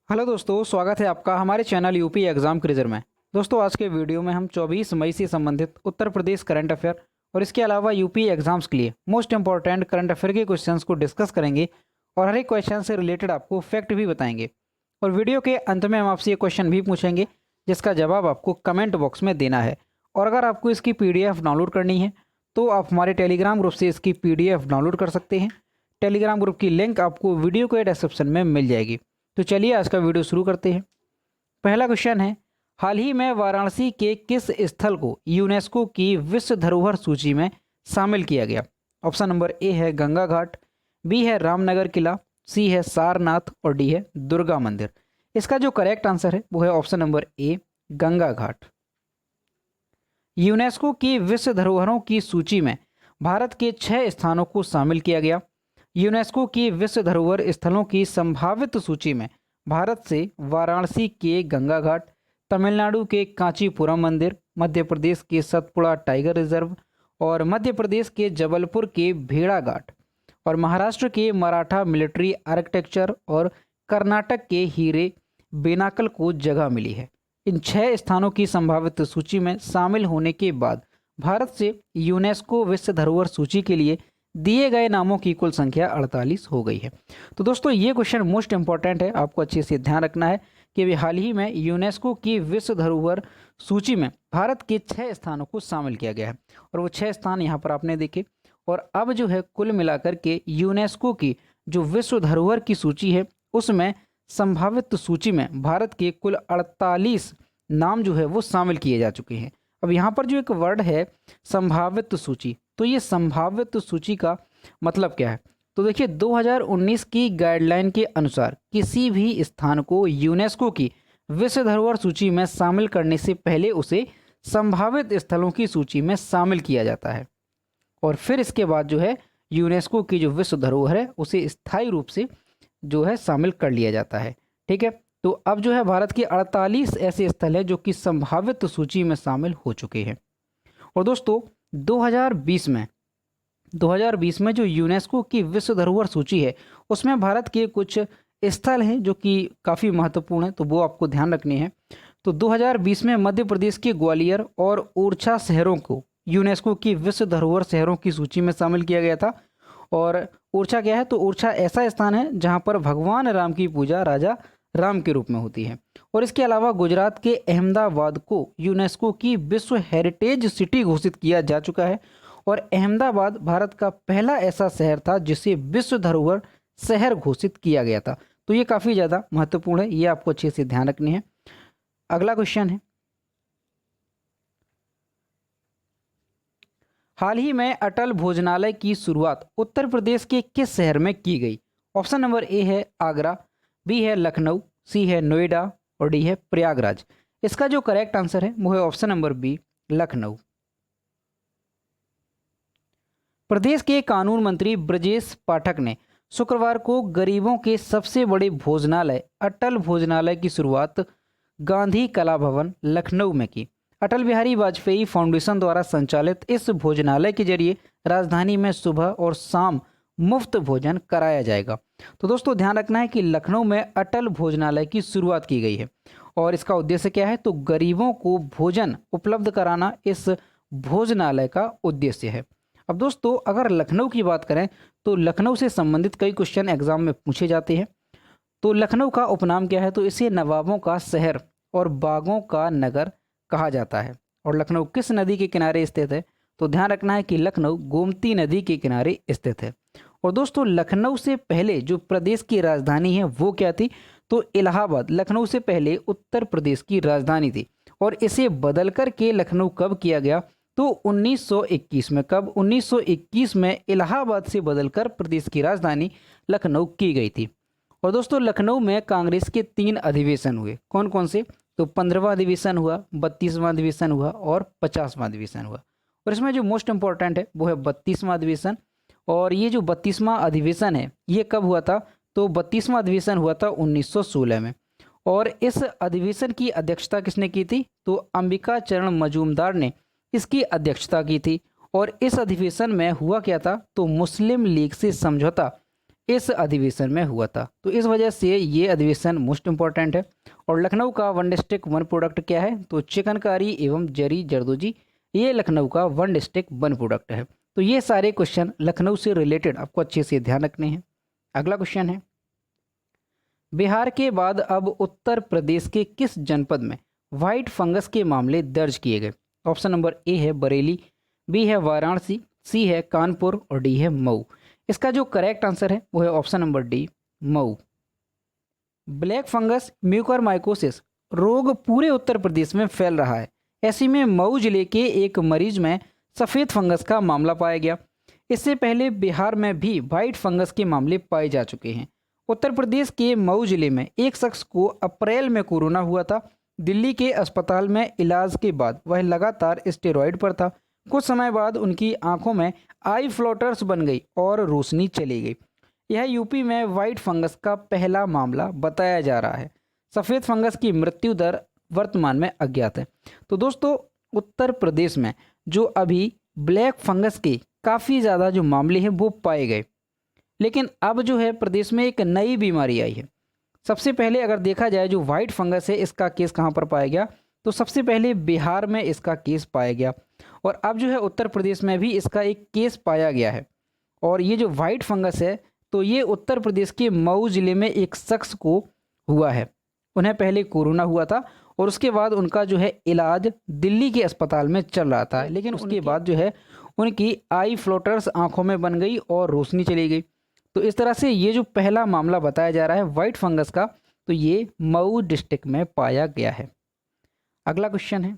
Hello दोस्तों, स्वागत है आपका हमारे चैनल यूपी एग्जाम क्विज़र में। दोस्तों, आज के वीडियो में हम 24 मई से संबंधित उत्तर प्रदेश करंट अफेयर और इसके अलावा यूपी एग्जाम्स के लिए मोस्ट इंपॉर्टेंट करंट अफेयर के क्वेश्चंस को डिस्कस करेंगे और हर एक क्वेश्चन से रिलेटेड आपको फैक्ट भी बताएंगे। और वीडियो के अंत में हम आपसे ये क्वेश्चन भी पूछेंगे जिसका जवाब आपको कमेंट बॉक्स में देना है। और अगर आपको इसकी PDF डाउनलोड करनी है तो आप हमारे टेलीग्राम ग्रुप से इसकी PDF डाउनलोड कर सकते हैं। टेलीग्राम ग्रुप की लिंक आपको वीडियो के डिस्क्रिप्शन में मिल जाएगी। तो चलिए आज का वीडियो शुरू करते हैं। पहला क्वेश्चन है, हाल ही में वाराणसी के किस स्थल को यूनेस्को की विश्व धरोहर सूची में शामिल किया गया? ऑप्शन नंबर ए है गंगा घाट, बी है रामनगर किला, सी है सारनाथ और डी है दुर्गा मंदिर। इसका जो करेक्ट आंसर है वो है option number A Ganga Ghat. UNESCO की विश्व धरोहरों की सूची में भारत के 6 स्थानों को शामिल किया गया। यूनेस्को की विश्व धरोहर स्थलों की संभावित सूची में भारत से वाराणसी के गंगा घाट, तमिलनाडु के कांचीपुरम मंदिर, मध्य प्रदेश के सतपुड़ा टाइगर रिजर्व और मध्य प्रदेश के जबलपुर के भेड़ा घाट और महाराष्ट्र के मराठा मिलिट्री आर्किटेक्चर और कर्नाटक के हीरे बेनाकल को जगह मिली है। इन 6 स्थानों की संभावित सूची में शामिल होने के बाद भारत से यूनेस्को विश्व धरोहर सूची के लिए दिए गए नामों की कुल संख्या 48 हो गई है। तो दोस्तों, ये क्वेश्चन मोस्ट इंपॉर्टेंट है, आपको अच्छे से ध्यान रखना है कि अभी हाल ही में यूनेस्को की विश्व धरोहर सूची में भारत के 6 स्थानों को शामिल किया गया है और वो 6 स्थान यहाँ पर आपने देखे। और अब जो है कुल मिलाकर के यूनेस्को की जो विश्व धरोहर की सूची है उसमें संभावित सूची में भारत के कुल 48 नाम जो है वो शामिल किए जा चुके हैं। अब यहाँ पर जो एक वर्ड है संभावित सूची, तो ये संभावित सूची का मतलब क्या है? तो देखिए, 2019 की गाइडलाइन के अनुसार किसी भी स्थान को यूनेस्को की विश्व धरोहर सूची में शामिल करने से पहले उसे संभावित स्थलों की सूची में शामिल किया जाता है और फिर इसके बाद जो है यूनेस्को की जो विश्व धरोहर है उसे स्थायी रूप से जो है शामिल कर लिया जाता है। ठीक है, तो अब जो है भारत के 48 ऐसे स्थल हैं जो कि संभावित सूची में शामिल हो चुके हैं। और दोस्तों, 2020 में जो यूनेस्को की विश्व धरोहर सूची है उसमें भारत के कुछ स्थल हैं जो कि काफ़ी महत्वपूर्ण हैं, तो वो आपको ध्यान रखने हैं। तो 2020 में मध्य प्रदेश के ग्वालियर और ओरछा शहरों को यूनेस्को की विश्व धरोहर शहरों की सूची में शामिल किया गया था। और ओरछा क्या है? तो ओरछा ऐसा स्थान है जहाँ पर भगवान राम की पूजा राजा राम के रूप में होती है। और इसके अलावा गुजरात के अहमदाबाद को यूनेस्को की विश्व हेरिटेज सिटी घोषित किया जा चुका है और अहमदाबाद भारत का पहला ऐसा शहर था जिसे विश्व धरोहर शहर घोषित किया गया था। तो ये काफ़ी ज़्यादा महत्वपूर्ण है, ये आपको अच्छे से ध्यान रखनी है। अगला क्वेश्चन है, हाल ही में अटल भोजनालय की शुरुआत उत्तर प्रदेश के किस शहर में की गई? ऑप्शन नंबर ए है आगरा, बी है लखनऊ, सी है नोएडा और डी है प्रयागराज। इसका जो करेक्ट आंसर है वो है ऑप्शन नंबर बी लखनऊ। प्रदेश के कानून मंत्री ब्रजेश पाठक ने शुक्रवार को गरीबों के सबसे बड़े भोजनालय अटल भोजनालय की शुरुआत गांधी कला भवन लखनऊ में की। अटल बिहारी वाजपेयी फाउंडेशन द्वारा संचालित इस भोजनालय के जरिए राजधानी में सुबह और शाम मुफ्त भोजन कराया जाएगा। तो दोस्तों, ध्यान रखना है कि लखनऊ में अटल भोजनालय की शुरुआत की गई है और इसका उद्देश्य क्या है? तो गरीबों को भोजन उपलब्ध कराना इस भोजनालय का उद्देश्य है। अब दोस्तों, अगर लखनऊ की बात करें तो लखनऊ से संबंधित कई क्वेश्चन एग्जाम में पूछे जाते हैं। तो लखनऊ का उपनाम क्या है? तो इसे नवाबों का शहर और बागों का नगर कहा जाता है। और लखनऊ किस नदी के किनारे स्थित है? तो ध्यान रखना है कि लखनऊ गोमती नदी के किनारे स्थित है। और दोस्तों, लखनऊ से पहले जो प्रदेश की राजधानी है वो क्या थी? तो इलाहाबाद लखनऊ से पहले उत्तर प्रदेश की राजधानी थी और इसे बदल कर के लखनऊ कब किया गया? तो 1921 में। कब? 1921 में इलाहाबाद से बदलकर प्रदेश की राजधानी लखनऊ की गई थी। और दोस्तों, लखनऊ में कांग्रेस के 3 अधिवेशन हुए। कौन कौन से? तो 15वां अधिवेशन हुआ, 32वां अधिवेशन हुआ और 50वां अधिवेशन हुआ। और इसमें जो मोस्ट इंपॉर्टेंट है वो है 32वां अधिवेशन। और ये जो 32वां अधिवेशन है ये कब हुआ था? तो 32वां अधिवेशन हुआ था 1916 में। और इस अधिवेशन की अध्यक्षता किसने की थी? तो अंबिका चरण मजूमदार ने इसकी अध्यक्षता की थी। और इस अधिवेशन में हुआ क्या था? तो मुस्लिम लीग से समझौता इस अधिवेशन में हुआ था। तो इस वजह से ये अधिवेशन मोस्ट इंपॉर्टेंट है। और लखनऊ का वन डिस्ट्रिक्ट वन प्रोडक्ट क्या है? तो चिकनकारी एवं जरी जरदोजी, ये लखनऊ का वन डिस्ट्रिक्ट वन प्रोडक्ट है। तो ये सारे क्वेश्चन लखनऊ से रिलेटेड आपको अच्छे से ध्यान रखने हैं। अगला क्वेश्चन है, बिहार के बाद अब उत्तर प्रदेश के किस जनपद में व्हाइट फंगस के मामले दर्ज किए गए? ऑप्शन नंबर ए है बरेली, बी है वाराणसी, सी है कानपुर और डी है मऊ। इसका जो करेक्ट आंसर है वो है option number D, Mau. Black fungus mucormycosis रोग पूरे उत्तर प्रदेश में फैल रहा है। ऐसे में मऊ जिले के एक मरीज में सफ़ेद फंगस का मामला पाया गया। इससे पहले बिहार में भी व्हाइट फंगस के मामले पाए जा चुके हैं। उत्तर प्रदेश के मऊ जिले में एक शख्स को अप्रैल में कोरोना हुआ था। दिल्ली के अस्पताल में इलाज के बाद वह लगातार स्टेरॉइड पर था। कुछ समय बाद उनकी आंखों में आई फ्लोटर्स बन गई और रोशनी चली गई। यह यूपी में व्हाइट फंगस का पहला मामला बताया जा रहा है। सफ़ेद फंगस की मृत्यु दर वर्तमान में अज्ञात है। तो दोस्तों, उत्तर प्रदेश में जो अभी ब्लैक फंगस के काफ़ी ज़्यादा जो मामले हैं वो पाए गए, लेकिन अब जो है प्रदेश में एक नई बीमारी आई है। सबसे पहले अगर देखा जाए जो व्हाइट फंगस है इसका केस कहाँ पर पाया गया? तो सबसे पहले बिहार में इसका केस पाया गया और अब जो है उत्तर प्रदेश में भी इसका एक केस पाया गया है। और ये जो व्हाइट फंगस है तो ये उत्तर प्रदेश के मऊ जिले में एक शख्स को हुआ है। उन्हें पहले कोरोना हुआ था और उसके बाद उनका जो है इलाज दिल्ली के अस्पताल में चल रहा था, लेकिन उसके बाद जो है उनकी आई फ्लोटर्स आंखों में बन गई और रोशनी चली गई। तो इस तरह से ये जो पहला मामला बताया जा रहा है व्हाइट फंगस का, तो ये मऊ डिस्ट्रिक्ट में पाया गया है। अगला क्वेश्चन है,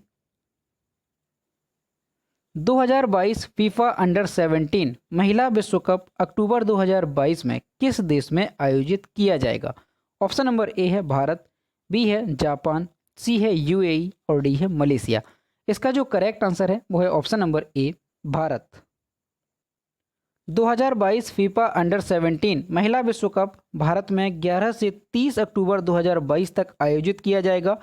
2022 फीफा अंडर 17 महिला विश्व कप अक्टूबर 2022 में किस देश में आयोजित किया जाएगा? ऑप्शन नंबर ए है भारत, बी है जापान, सी है यूएई और डी है मलेशिया। इसका जो करेक्ट आंसर है वो है option number A, Bharat. 2022 FIFA under 17 महिला विश्व कप भारत में 11 से 30 अक्टूबर 2022 तक आयोजित किया जाएगा।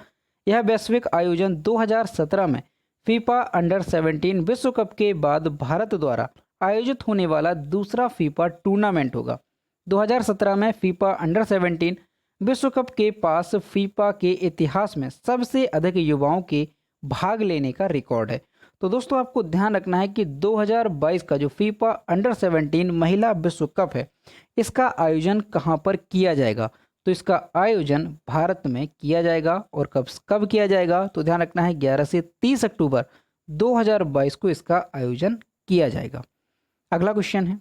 यह वैश्विक आयोजन 2017 में फीफा अंडर 17 विश्व कप के बाद भारत द्वारा आयोजित होने वाला दूसरा फीफा टूर्नामेंट होगा। 2017 में फीफा अंडर 17 विश्व कप के पास फीफा के इतिहास में सबसे अधिक युवाओं के भाग लेने का रिकॉर्ड है। तो दोस्तों, आपको ध्यान रखना है कि 2022 का जो फीफा अंडर 17 महिला विश्व कप है इसका आयोजन कहां पर किया जाएगा? तो इसका आयोजन भारत में किया जाएगा। और कब किया जाएगा? तो ध्यान रखना है 11 से 30 अक्टूबर 2022 को इसका आयोजन किया जाएगा। अगला क्वेश्चन है,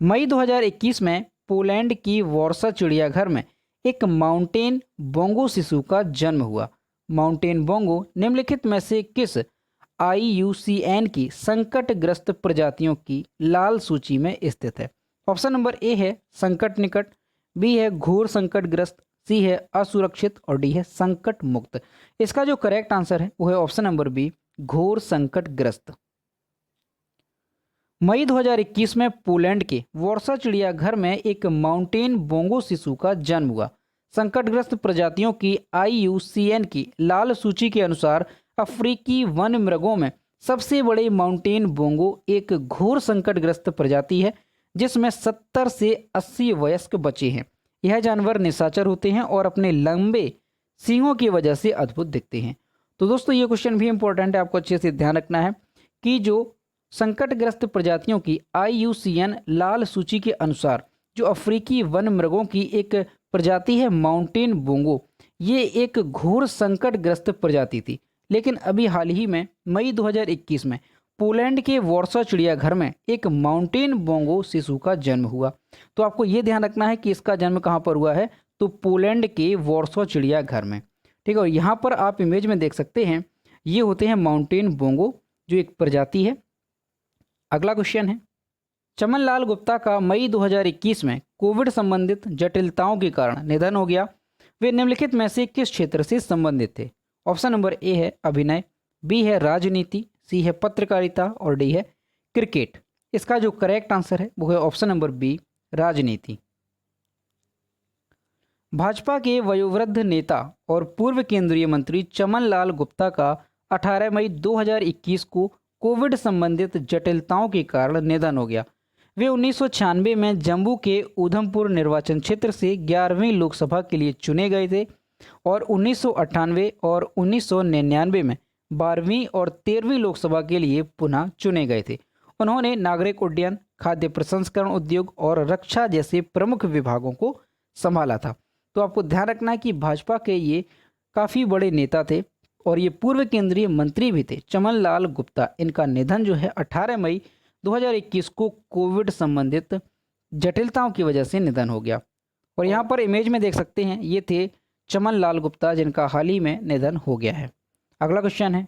मई 2021 में पोलैंड की वॉर्सा चिड़ियाघर में एक माउंटेन बोंगो शिशु का जन्म हुआ। माउंटेन बोंगो निम्नलिखित में से किस IUCN की संकटग्रस्त प्रजातियों की लाल सूची में स्थित है? ऑप्शन नंबर ए है संकट निकट, बी है घोर संकटग्रस्त, सी है असुरक्षित और डी है संकट मुक्त। इसका जो करेक्ट आंसर है वो है ऑप्शन नंबर बी, घोर संकटग्रस्त। मई 2021 में पोलैंड के वॉर्सा चिड़ियाघर में एक माउंटेन बोंगो शिशु का जन्म हुआ। संकटग्रस्त प्रजातियों की IUCN की लाल सूची के अनुसार अफ्रीकी वन मृगों में सबसे बड़े माउंटेन बोंगो एक घोर संकटग्रस्त प्रजाति है जिसमें 70 से 80 वयस्क बच्चे हैं। यह जानवर निशाचर होते हैं और अपने लंबे सींगों की वजह से अद्भुत दिखते हैं। तो दोस्तों, ये क्वेश्चन भी इंपॉर्टेंट है, आपको अच्छे से ध्यान रखना है कि जो संकटग्रस्त प्रजातियों की IUCN लाल सूची के अनुसार जो अफ्रीकी वन मृगों की एक प्रजाति है माउंटेन बोंगो, ये एक घोर संकटग्रस्त प्रजाति थी। लेकिन अभी हाल ही में मई 2021 में पोलैंड के वॉर्सा चिड़ियाघर में एक माउंटेन बोंगो शिशु का जन्म हुआ। तो आपको ये ध्यान रखना है कि इसका जन्म कहाँ पर हुआ है? तो पोलैंड के वॉर्सा चिड़ियाघर में। ठीक है, और यहाँ पर आप इमेज में देख सकते हैं ये होते हैं माउंटेन बोंगो जो एक प्रजाति है। अगला क्वेश्चन है, चमन लाल गुप्ता का मई 2021 में कोविड संबंधित जटिलताओं के कारण निधन हो गया। वे निम्नलिखित में से किस क्षेत्र से संबंधित थे? ऑप्शन नंबर ए है अभिनय, बी है राजनीति, सी है पत्रकारिता और डी है क्रिकेट। इसका जो करेक्ट आंसर है वो है ऑप्शन नंबर बी, राजनीति। भाजपा के वयोवृद्ध नेता और पूर्व केंद्रीय मंत्री चमन लाल गुप्ता का 18 मई 2021 को कोविड संबंधित जटिलताओं के कारण निधन हो गया। वे 1996 में जम्मू के उधमपुर निर्वाचन क्षेत्र से 11वीं लोकसभा के लिए चुने गए थे और 1998 और 1999 में 12वीं और 13वीं लोकसभा के लिए पुनः चुने गए थे। उन्होंने नागरिक उड्डयन, खाद्य प्रसंस्करण उद्योग और रक्षा जैसे प्रमुख विभागों को संभाला था। तो आपको ध्यान रखना है कि भाजपा के ये काफ़ी बड़े नेता थे और ये पूर्व केंद्रीय मंत्री भी थे, चमन लाल गुप्ता। इनका निधन जो है 18 मई 2021 को कोविड संबंधित जटिलताओं की वजह से निधन हो गया। और यहाँ पर इमेज में देख सकते हैं, ये थे चमन लाल गुप्ता जिनका हाल ही में निधन हो गया है। अगला क्वेश्चन है,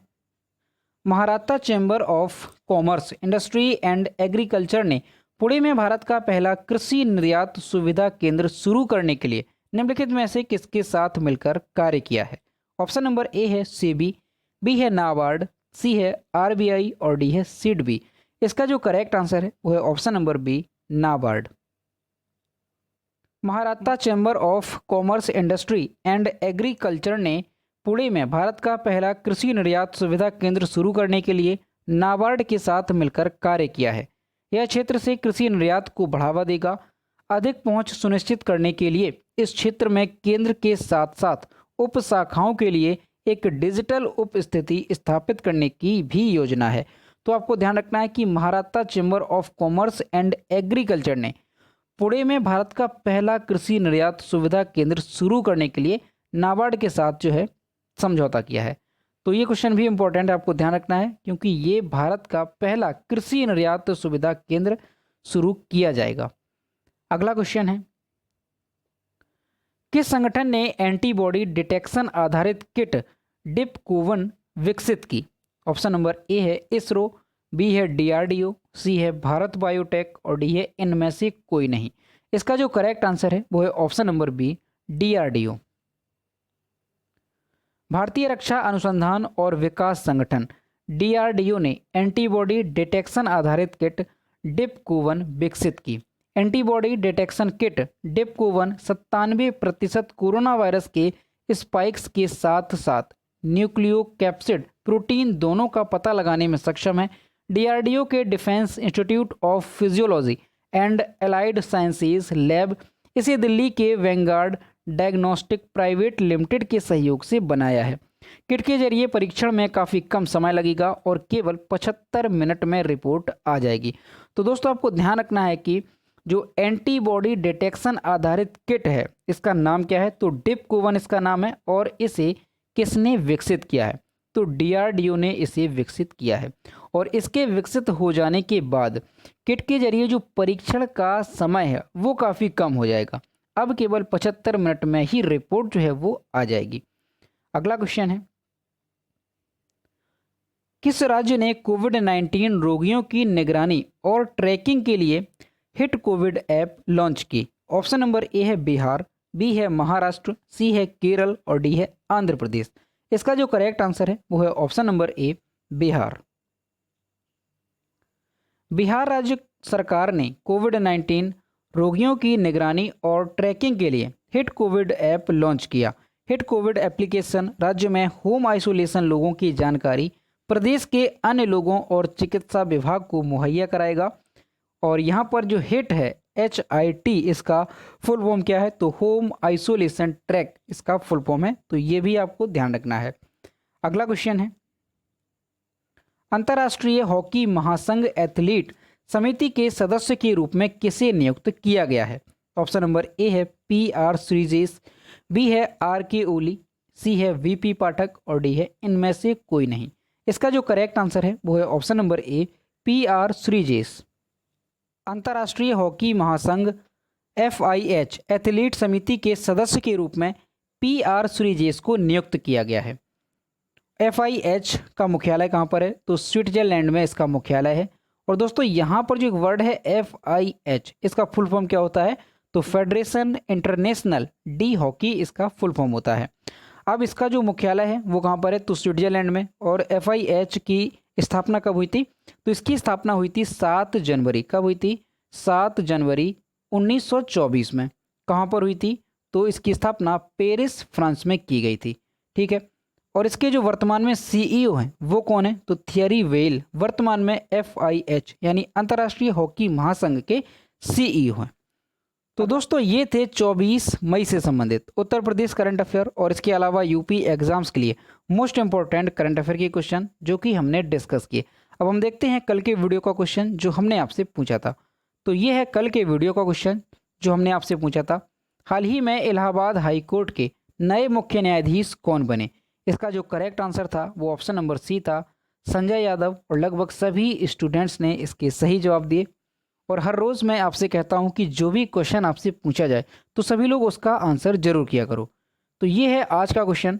Maharashtra chamber of commerce, industry and agriculture ने पुणे में भारत का पहला कृषि निर्यात सुविधा केंद्र शुरू करने के लिए निम्नलिखित में से किसके साथ मिलकर कार्य किया है? ऑप्शन नंबर ए है सेबी, बी है नाबार्ड, सी है आरबीआई और डी है सिडबी। इसका जो करेक्ट आंसर है वो है option number B, NABARD. Maharashtra chamber of commerce, industry and agriculture ने पुणे में भारत का पहला कृषि निर्यात सुविधा केंद्र शुरू करने के लिए नाबार्ड के साथ मिलकर कार्य किया है। यह क्षेत्र से कृषि निर्यात को बढ़ावा देगा। अधिक पहुंच सुनिश्चित करने के लिए इस क्षेत्र में केंद्र के साथ साथ उप शाखाओं के लिए एक डिजिटल उपस्थिति स्थापित करने की भी योजना है। तो आपको ध्यान रखना है कि Maharashtra chamber of commerce and agriculture ने पुणे में भारत का पहला कृषि निर्यात सुविधा केंद्र शुरू करने के लिए नाबार्ड के साथ जो है समझौता किया है। तो ये क्वेश्चन भी इंपॉर्टेंट है, आपको ध्यान रखना है, क्योंकि ये भारत का पहला कृषि निर्यात सुविधा केंद्र शुरू किया जाएगा। अगला क्वेश्चन है, किस संगठन ने एंटीबॉडी डिटेक्शन आधारित किट डिपकोवन विकसित की? ऑप्शन नंबर ए है इसरो, बी है डीआरडीओ, सी है भारत बायोटेक और डी है इनमें से कोई नहीं। इसका जो करेक्ट आंसर है वो है ऑप्शन नंबर बी, डीआरडीओ। भारतीय रक्षा अनुसंधान और विकास संगठन डीआरडीओ ने एंटीबॉडी डिटेक्शन आधारित किट डिपकोवन विकसित की। Antibody detection kit Dipcovan 97% coronavirus के स्पाइक्स के साथ साथ न्यूक्लियोकैप्सिड प्रोटीन दोनों का पता लगाने में सक्षम है। डीआरडीओ के defence institute of physiology and allied sciences lab इसे दिल्ली के वैंगार्ड डायग्नोस्टिक प्राइवेट लिमिटेड के सहयोग से बनाया है। किट के जरिए परीक्षण में काफ़ी कम समय लगेगा और केवल 75 मिनट में रिपोर्ट आ जाएगी। तो दोस्तों आपको ध्यान रखना है कि जो एंटीबॉडी डिटेक्शन आधारित किट है इसका नाम क्या है? तो डिपकोवन इसका नाम है। और इसे किसने विकसित किया है? तो डीआरडीओ ने इसे विकसित किया है। और इसके विकसित हो जाने के बाद किट के जरिए जो परीक्षण का समय है वो काफ़ी कम हो जाएगा। अब केवल 75 मिनट में ही रिपोर्ट जो है वो आ जाएगी। अगला क्वेश्चन है, किस राज्य ने कोविड-19 रोगियों की निगरानी और ट्रैकिंग के लिए हिट कोविड ऐप लॉन्च की? ऑप्शन नंबर ए है बिहार, बी है महाराष्ट्र, सी है केरल और डी है आंध्र प्रदेश। इसका जो करेक्ट आंसर है वो है option number A, Bihar. Bihar राज्य सरकार ने कोविड-19 रोगियों की निगरानी और ट्रैकिंग के लिए हिट कोविड ऐप लॉन्च किया। हिट कोविड एप्लीकेशन राज्य में होम आइसोलेशन लोगों की जानकारी प्रदेश के अन्य लोगों और चिकित्सा विभाग को मुहैया कराएगा। और यहाँ पर जो हिट है HIT, इसका फुल फॉर्म क्या है? तो होम आइसोलेशन ट्रैक इसका फुल फॉर्म है। तो ये भी आपको ध्यान रखना है। अगला क्वेश्चन है, अंतर्राष्ट्रीय हॉकी महासंघ एथलीट समिति के सदस्य के रूप में किसे नियुक्त किया गया है? ऑप्शन नंबर ए है PR श्रीजेश, बी है RK ओली, सी है VP पाठक और डी है इनमें से कोई नहीं। इसका जो करेक्ट आंसर है वो है option number A, PR Sreejesh. अंतर्राष्ट्रीय हॉकी महासंघ FIH एथलीट समिति के सदस्य के रूप में PR श्रीजेश को नियुक्त किया गया है। FIH का मुख्यालय कहाँ पर है? तो स्विट्जरलैंड में इसका मुख्यालय है। और दोस्तों यहाँ पर जो एक वर्ड है FIH, इसका फुल फॉर्म क्या होता है? तो फेडरेशन इंटरनेशनल डी हॉकी इसका फुल फॉर्म होता है। अब इसका जो मुख्यालय है वो कहाँ पर है? तो स्विट्जरलैंड में। और FIH की स्थापना कब हुई थी? तो इसकी स्थापना हुई थी 7 जनवरी। कब हुई थी? 7 जनवरी 1924 में। कहाँ पर हुई थी? तो इसकी स्थापना पेरिस, फ्रांस में की गई थी। ठीक है। और इसके जो वर्तमान में सीईओ हैं वो कौन है, तो थियरी वेल वर्तमान में FIH यानी अंतर्राष्ट्रीय हॉकी महासंघ के सीईओ हैं। तो दोस्तों ये थे 24 मई से संबंधित उत्तर प्रदेश करंट अफेयर और इसके अलावा यूपी एग्जाम्स के लिए मोस्ट इंपॉर्टेंट करंट अफेयर के क्वेश्चन जो कि हमने डिस्कस किए। अब हम देखते हैं कल के वीडियो का क्वेश्चन जो हमने आपसे पूछा था। तो ये है कल के वीडियो का क्वेश्चन जो हमने आपसे पूछा था, हाल ही में इलाहाबाद हाई कोर्ट के नए मुख्य न्यायाधीश कौन बने। इसका जो करेक्ट आंसर था वो ऑप्शन नंबर सी था, संजय यादव। और लगभग सभी स्टूडेंट्स ने इसके सही जवाब दिए। और हर रोज़ मैं आपसे कहता हूं कि जो भी क्वेश्चन आपसे पूछा जाए तो सभी लोग उसका आंसर जरूर किया करो। तो ये है आज का क्वेश्चन,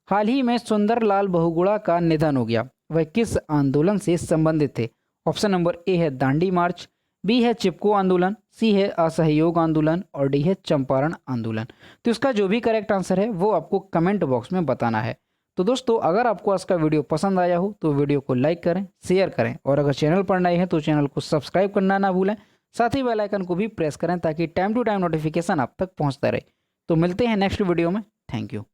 हाल ही में सुंदरलाल बहुगुणा का निधन हो गया, वह किस आंदोलन से संबंधित थे। ऑप्शन नंबर ए है दांडी मार्च, बी है चिपको आंदोलन, सी है असहयोग आंदोलन और डी है चंपारण आंदोलन। तो इसका जो भी करेक्ट आंसर है वो आपको कमेंट बॉक्स में बताना है। तो दोस्तों अगर आपको आज का वीडियो पसंद आया हो तो वीडियो को लाइक करें, शेयर करें और अगर चैनल पर नए हैं तो चैनल को सब्सक्राइब करना ना भूलें। साथ ही बेल आइकन को भी प्रेस करें ताकि टाइम टू टाइम नोटिफिकेशन आप तक पहुंचता रहे। तो मिलते हैं नेक्स्ट वीडियो में। Thank you.